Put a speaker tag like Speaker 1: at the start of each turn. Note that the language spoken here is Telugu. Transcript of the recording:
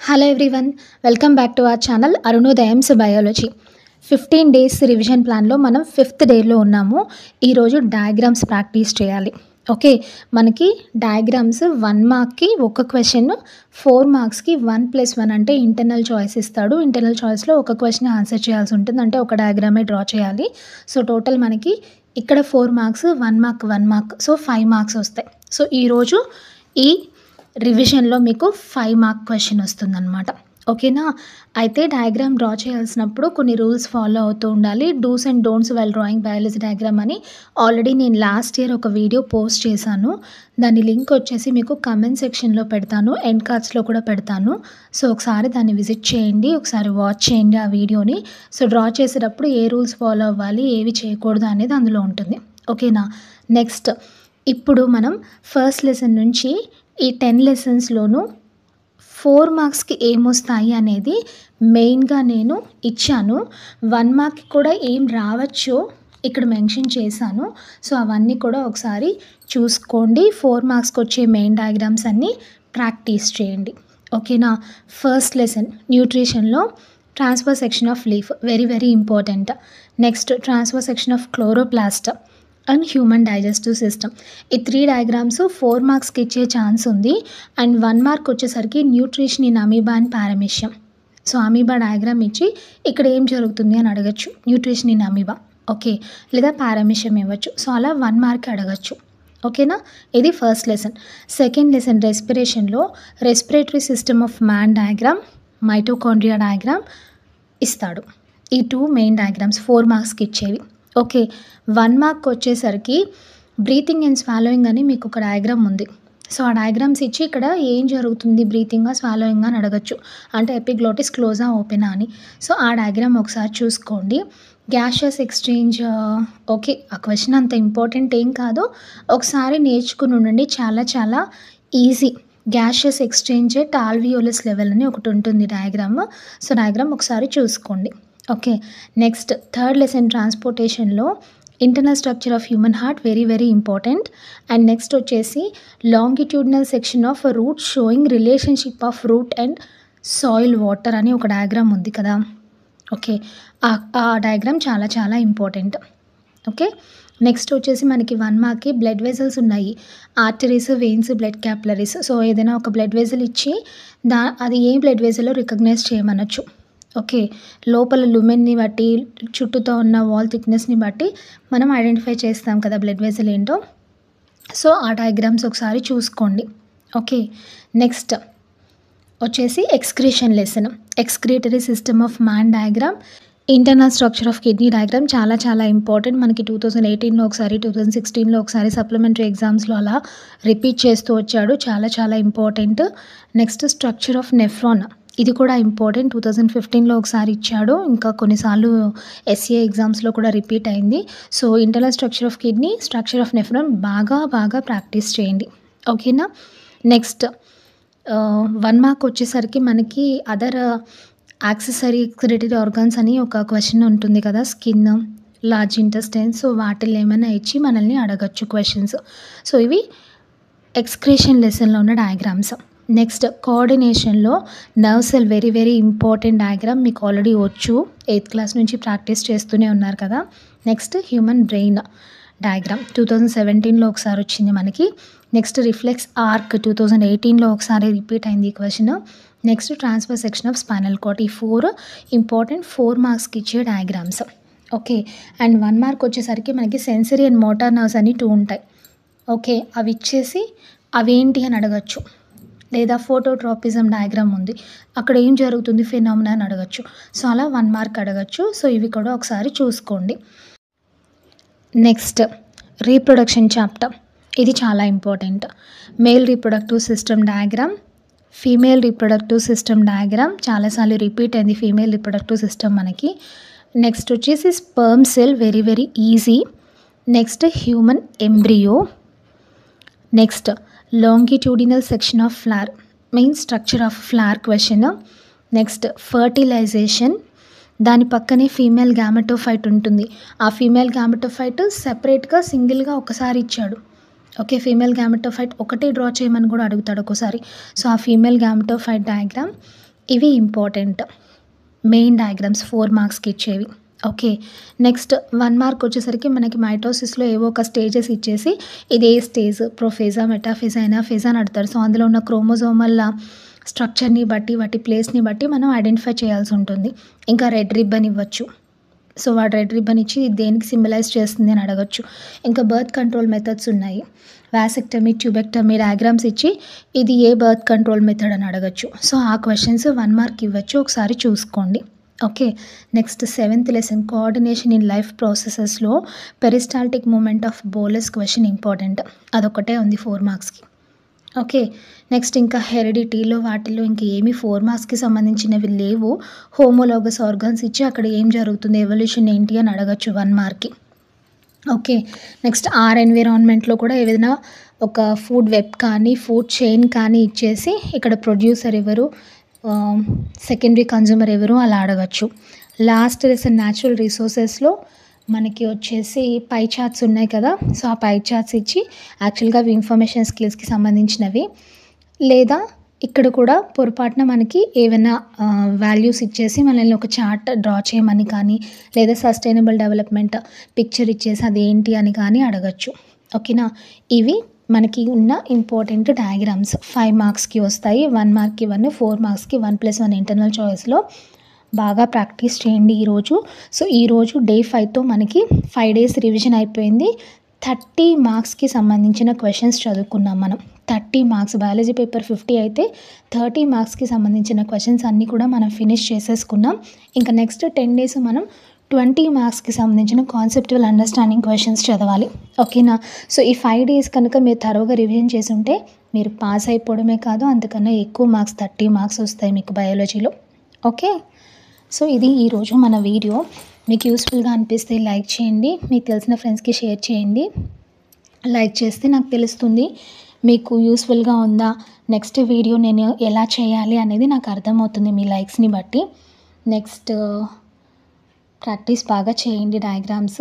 Speaker 1: Hello everyone, welcome back to our channel Arunodayam's biology. 15 days revision ప్లాన్లో మనం 5th డేలో ఉన్నాము. ఈరోజు డయాగ్రామ్స్ ప్రాక్టీస్ చేయాలి. ఓకే, మనకి డయాగ్రామ్స్ 1 మార్క్కి ఒక క్వశ్చన్, 4 మార్క్స్కి 1+1 అంటే ఇంటర్నల్ చాయిస్ ఇస్తాడు. ఇంటర్నల్ చాయిస్లో ఒక క్వశ్చన్ ఆన్సర్ చేయాల్సి ఉంటుంది, అంటే ఒక డయాగ్రామే డ్రా చేయాలి. సో టోటల్ మనకి ఇక్కడ 4 marks, 1 mark 1 mark, so 5 marks వస్తాయి. సో ఈరోజు ఈ రివిజన్లో మీకు 5 మార్క్ క్వశ్చన్ వస్తుందన్నమాట. ఓకేనా? అయితే డయాగ్రామ్ డ్రా చేయాల్సినప్పుడు కొన్ని రూల్స్ ఫాలో అవుతూ ఉండాలి. Do's and don'ts while drawing biology diagram అని ఆల్రెడీ నేను లాస్ట్ ఇయర్ ఒక వీడియో పోస్ట్ చేశాను. దాని లింక్ వచ్చేసి మీకు కమెంట్ సెక్షన్లో పెడతాను, ఎండ్ కార్డ్స్లో కూడా పెడతాను. సో ఒకసారి దాన్ని విజిట్ చేయండి, ఒకసారి వాచ్ చేయండి ఆ వీడియోని. సో డ్రా చేసేటప్పుడు ఏ రూల్స్ ఫాలో అవ్వాలి, ఏవి చేయకూడదు అనేది అందులో ఉంటుంది. ఓకేనా? నెక్స్ట్, ఇప్పుడు మనం ఫస్ట్ లెసన్ నుంచి ఈ 10 లెసన్స్లోనూ 4 మార్క్స్కి ఏమొస్తాయి అనేది మెయిన్గా నేను ఇచ్చాను. 1 మార్క్కి కూడా ఏం రావచ్చో ఇక్కడ మెన్షన్ చేశాను. సో అవన్నీ కూడా ఒకసారి చూసుకోండి. 4 మార్క్స్కి వచ్చే మెయిన్ డయాగ్రామ్స్ అన్నీ ప్రాక్టీస్ చేయండి. ఓకేనా? ఫస్ట్ లెసన్ న్యూట్రిషన్లో transverse section of leaf, very very important. Next, transverse section of chloroplast and human digestive system. ఈ 3 డయాగ్రామ్స్ 4 మార్క్స్కి ఇచ్చే ఛాన్స్ ఉంది. అండ్ 1 మార్క్ వచ్చేసరికి nutrition in amoeba and paramecium. So amoeba diagram ఇచ్చి ఇక్కడ ఏం జరుగుతుంది అని అడగచ్చు, న్యూట్రిషన్ ఇన్ అమీబా. ఓకే, లేదా పారామిషియం ఇవ్వచ్చు. సో అలా 1 మార్క్ అడగచ్చు. ఓకేనా? ఇది ఫస్ట్ లెసన్. సెకండ్ లెసన్ రెస్పిరేషన్లో respiratory system of man diagram, mitochondria diagram ఇస్తాడు. ఈ 2 మెయిన్ డయాగ్రామ్స్ 4 మార్క్స్కి ఇచ్చేవి. ఓకే, 1 మార్క్ వచ్చేసరికి బ్రీతింగ్ అండ్ స్వాలోయింగ్ అని మీకు ఒక డయాగ్రామ్ ఉంది. సో ఆ డయాగ్రామ్స్ ఇచ్చి ఇక్కడ ఏం జరుగుతుంది, బ్రీతింగా స్వాలోయింగ్ అని అడగచ్చు, అంటే ఎపిగ్లోటిస్ క్లోజా ఓపెనా అని. సో ఆ డయాగ్రామ్ ఒకసారి చూసుకోండి. గ్యాషియస్ ఎక్స్చేంజ్, ఓకే, ఆ క్వశ్చన్ అంత ఇంపార్టెంట్ ఏం కాదు, ఒకసారి నేర్చుకుని ఉండండి, చాలా చాలా easy. Gaseous exchange at alveolus level అని ఒకటి ఉంటుంది డయాగ్రామ్. సో డయాగ్రామ్ ఒకసారి చూసుకోండి. ఓకే, నెక్స్ట్ థర్డ్ లెసన్ ట్రాన్స్పోర్టేషన్లో internal structure of human heart, very very important. And next వచ్చేసి longitudinal section of root showing relationship of root and soil water అని ఒక డయాగ్రామ్ ఉంది కదా. ఓకే, ఆ డయాగ్రామ్ చాలా చాలా ఇంపార్టెంట్. ఓకే, నెక్స్ట్ వచ్చేసి మనకి 1 మార్క్కి బ్లడ్ వెజల్స్ ఉన్నాయి, arteries, veins, blood capillaries. So ఏదైనా ఒక బ్లడ్ వెజల్ ఇచ్చి అది ఏ బ్లడ్ వెజల్లో రికగ్నైజ్ చేయమనొచ్చు. ఓకే, లోపల లుమెన్ని బట్టి, చుట్టూతో ఉన్న వాల్ థిక్నెస్ని బట్టి మనం ఐడెంటిఫై చేస్తాం కదా బ్లడ్ వెజల్ ఏంటో. సో ఆ డయాగ్రామ్స్ ఒకసారి చూసుకోండి. ఓకే, నెక్స్ట్ వచ్చేసి excretion lesson, excretory system of man diagram, internal structure of kidney diagram చాలా చాలా ఇంపార్టెంట్. మనకి 2018లో ఒకసారి, 2016లో ఒకసారి సప్లిమెంటరీ ఎగ్జామ్స్లో అలా రిపీట్ చేస్తూ వచ్చాడు, చాలా చాలా important. Next structure of nephron, ఇది కూడా ఇంపార్టెంట్, 2015లో ఒకసారి ఇచ్చాడు, ఇంకా కొన్నిసార్లు ఎస్ఏ ఎగ్జామ్స్లో కూడా రిపీట్ అయింది. So internal structure of kidney, structure of nephron బాగా బాగా ప్రాక్టీస్ చేయండి. ఓకేనా? నెక్స్ట్ 1 మార్క్ వచ్చేసరికి మనకి అదర్ యాక్సెసరీ ఎక్స్క్రిటరీ ఆర్గాన్స్ అని ఒక క్వశ్చన్ ఉంటుంది కదా, స్కిన్, లార్జ్ ఇంటెస్టైన్. సో వాటిల్లో ఏమైనా ఇచ్చి మనల్ని అడగచ్చు క్వశ్చన్స్. సో ఇవి ఎక్స్క్రీషన్ లెసన్లో ఉన్న డయాగ్రామ్స్. నెక్స్ట్ కోఆర్డినేషన్లో nerve cell, very very important diagram, మీకు ఆల్రెడీ వచ్చు, 8th క్లాస్ నుంచి ప్రాక్టీస్ చేస్తూనే ఉన్నారు కదా. నెక్స్ట్ హ్యూమన్ బ్రెయిన్ డయాగ్రామ్ 2017లో ఒకసారి వచ్చింది మనకి. నెక్స్ట్ రిఫ్లెక్స్ ఆర్క్ 2018లో ఒకసారి రిపీట్ అయింది ఈ question. Next transverse section of spinal cord. ఈ 4 ఇంపార్టెంట్ 4 మార్క్స్కి ఇచ్చే డయాగ్రామ్స్. ఓకే, అండ్ 1 మార్క్ వచ్చేసరికి మనకి సెన్సరీ అండ్ మోటార్ నర్వ్స్ అని 2 ఉంటాయి. ఓకే, అవి ఇచ్చేసి అవేంటి అని అడగచ్చు, లేదా ఫోటోట్రాపిజం డయాగ్రామ్ ఉంది, అక్కడ ఏం జరుగుతుంది ఫినామినా అని అడగచ్చు. సో అలా 1 మార్క్ అడగచ్చు. సో ఇవి కూడా ఒకసారి చూసుకోండి. నెక్స్ట్ రీప్రొడక్షన్ చాప్టర్, ఇది చాలా important. Male reproductive system diagram, female reproductive system diagram చాలాసార్లు రిపీట్ అయింది ఫీమేల్ రీప్రొడక్టివ్ సిస్టమ్ మనకి. నెక్స్ట్ వచ్చేసి sperm cell, very very easy. Next human embryo. Next longitudinal section of flower, main structure of flower question. Next fertilisation, దాని పక్కనే ఫీమేల్ గ్యామెటోఫైట్ ఉంటుంది. ఆ ఫీమేల్ గ్యామెటోఫైట్ సెపరేట్గా సింగిల్గా ఒకసారి ఇచ్చాడు. ఓకే, ఫీమేల్ గ్యామెటోఫైట్ ఒకటే డ్రా చేయమని కూడా అడుగుతాడు ఒక్కోసారి. సో ఆ ఫీమేల్ గ్యామెటోఫైట్ డయాగ్రామ్. ఇవి ఇంపార్టెంట్ మెయిన్ డయాగ్రామ్స్ 4 మార్క్స్‌కి ఇచ్చేవి. ఓకే. నెక్స్ట్ 1 మార్క్ వచ్చేసరికి మనకి మైటోసిస్‌లో ఏవో ఒక స్టేజెస్ ఇచ్చేసి ఇది ఏ స్టేజ్ ప్రొఫేజా, మెటాఫేజా, ఎనాఫేజా అని అడుగుతారు. సో, అందులో ఉన్న క్రోమోజోమల్ స్ట్రక్చర్‌ని బట్టి, వాటి ప్లేస్‌ని బట్టి మనం ఐడెంటిఫై చేయాల్సి ఉంటుంది. ఇంకా రెడ్ రిబ్బన్ ఇవ్వచ్చు. సో, వాడు రెడ్ రిబ్బన్ ఇచ్చి ఇది దేనికి సింబలైజ్ చేస్తుంది అని అడగొచ్చు. ఇంకా బర్త్ కంట్రోల్ మెథడ్స్ ఉన్నాయి. వాసెక్టమీ, ట్యూబెక్టమీ డయాగ్రామ్స్ ఇచ్చి ఇది ఏ బర్త్ కంట్రోల్ మెథడ్ అని అడగొచ్చు. సో, ఆ క్వెషన్స్ 1 మార్క్ ఇవ్వచ్చు. ఒకసారి చూసుకోండి. Okay. Next 7th lesson coordination in life ప్రాసెసెస్‌లో peristaltic movement of bolus question important. అదొక్కటే ఉంది 4 మార్క్స్‌కి. ఓకే. నెక్స్ట్ ఇంకా హెరిడిటీలో వాటిల్లో ఇంక ఏమి 4 మార్క్స్‌కి సంబంధించినవి లేవు. హోమోలాగస్ ఆర్గాన్స్ ఇచ్చి అక్కడ ఏం జరుగుతుంది, ఎవల్యూషన్ ఏంటి అని అడగొచ్చు 1 మార్క్‌కి. ఓకే. నెక్స్ట్ ఎన్విరాన్మెంట్‌లో కూడా ఏదైనా ఒక ఫుడ్ వెబ్ కానీ, ఫుడ్ చైన్ కానీ ఇచ్చేసి ఇక్కడ ప్రొడ్యూసర్ ఎవరు, సెకండరీ కన్జ్యూమర్ ఎవరు అలా అడగొచ్చు. లాస్ట్ లెసన్ న్యాచురల్ రిసోర్సెస్‌లో మనకి వచ్చేసి పై చార్ట్స్ ఉన్నాయి కదా! సో, ఆ పై చార్ట్స్ ఇచ్చి యాక్చువల్‌గా అవి ఇన్ఫర్మేషన్ స్కిల్స్‌కి సంబంధించినవి. లేదా ఇక్కడ కూడా పొరపాటున మనకి ఏవైనా వాల్యూస్ ఇచ్చేసి మనల్ని ఒక చార్ట్ డ్రా చేయమని కానీ, లేదా సస్టైనబుల్ డెవలప్‌మెంట్ పిక్చర్ ఇచ్చేసి అదేంటి అని కానీ అడగొచ్చు. ఓకేనా? ఇవి మనకి ఉన్న ఇంపార్టెంట్ డయాగ్రామ్స్ 5 మార్క్స్‌కి వస్తాయి. 1 మార్క్‌కి 1, 4 మార్క్స్‌కి 1+1 ఇంటర్నల్ చాయిస్‌లో బాగా ప్రాక్టీస్ చేయండి ఈరోజు. సో, ఈరోజు డే 5తో మనకి 5 డేస్ రివిజన్ అయిపోయింది. 30 మార్క్స్‌కి సంబంధించిన క్వెషన్స్ చదువుకున్నాం మనం. 30 మార్క్స్ బయాలజీ పేపర్ 50 అయితే 30 మార్క్స్‌కి సంబంధించిన క్వెషన్స్ అన్నీ కూడా మనం ఫినిష్ చేసేసుకున్నాం. ఇంకా నెక్స్ట్ 10 డేస్ మనం 20 మార్క్స్‌కి సంబంధించిన కాన్సెప్చువల్ అండర్‌స్టాండింగ్ క్వెషన్స్ చదవాలి. ఓకేనా? సో, ఈ 5 డేస్ కనుక మీరు థరోగా రివిజన్ చేసుంటే మీరు పాస్ అయిపోవడమే కాదు, అంతకన్నా ఎక్కువ మార్క్స్ 30 మార్క్స్ వస్తాయి మీకు బయాలజీలో. ఓకే. సో, ఇది ఈరోజు మన వీడియో. మీకు యూస్‌ఫుల్‌గా అనిపిస్తే లైక్ చేయండి. మీకు తెలిసిన ఫ్రెండ్స్‌కి షేర్ చేయండి. లైక్ చేస్తే నాకు తెలుస్తుంది మీకు యూస్‌ఫుల్‌గా ఉందా, నెక్స్ట్ వీడియో నేను ఎలా చేయాలి అనేది నాకు అర్థమవుతుంది మీ లైక్స్‌ని బట్టి. నెక్స్ట్ ప్రాక్టీస్ బాగా చేయండి డయాగ్రామ్స్.